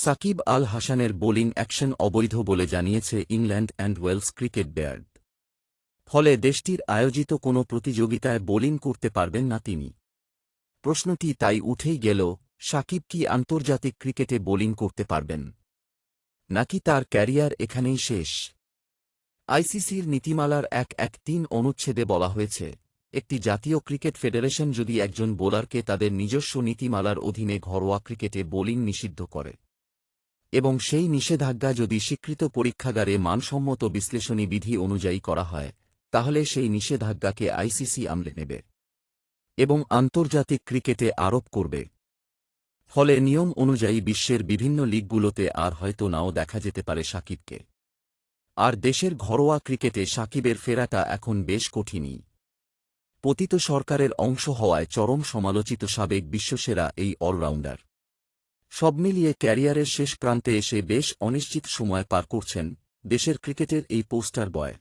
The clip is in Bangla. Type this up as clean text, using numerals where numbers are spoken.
সাকিব আল হাসানের বোলিং অ্যাকশন অবৈধ বলে জানিয়েছে England and Wales cricket board. ফলে দেশটির আয়োজিত কোনো প্রতিযোগিতায় বোলিং করতে পারবেন না তিনি। প্রশ্নটি তাই উঠেই গেল, সাকিব কি আন্তর্জাতিক ক্রিকেটে বোলিং করতে পারবেন, নাকি তার ক্যারিয়ার এখানেই শেষ? আইসিসির নীতিমালার 1.1.3 অনুচ্ছেদে বলা হয়েছে, একটি জাতীয় ক্রিকেট ফেডারেশন যদি একজন বোলারকে তাদের নিজস্ব নীতিমালার অধীনে ঘরোয়া ক্রিকেটে বোলিং নিষিদ্ধ করে এবং সেই নিষেধাজ্ঞা যদি স্বীকৃত পরীক্ষাগারে মানসম্মত বিশ্লেষণী বিধি অনুযায়ী করা হয়, তাহলে সেই নিষেধাজ্ঞাকে আইসিসি আমলে নেবে এবং আন্তর্জাতিক ক্রিকেটে আরোপ করবে। ফলে নিয়ম অনুযায়ী বিশ্বের বিভিন্ন লিগগুলোতে আর হয়তো নাও দেখা যেতে পারে সাকিবকে। আর দেশের ঘরোয়া ক্রিকেটে সাকিবের ফেরাটা এখন বেশ কঠিনই। পতিত সরকারের অংশ হওয়ায় চরম সমালোচিত সাবেক বিশ্বসেরা এই অলরাউন্ডার সব মিলিয়ে ক্যারিয়ারের শেষ প্রান্তে এসে বেশ অনিশ্চিত সময় পার করছেন দেশের ক্রিকেটের এই পোস্টার বয়।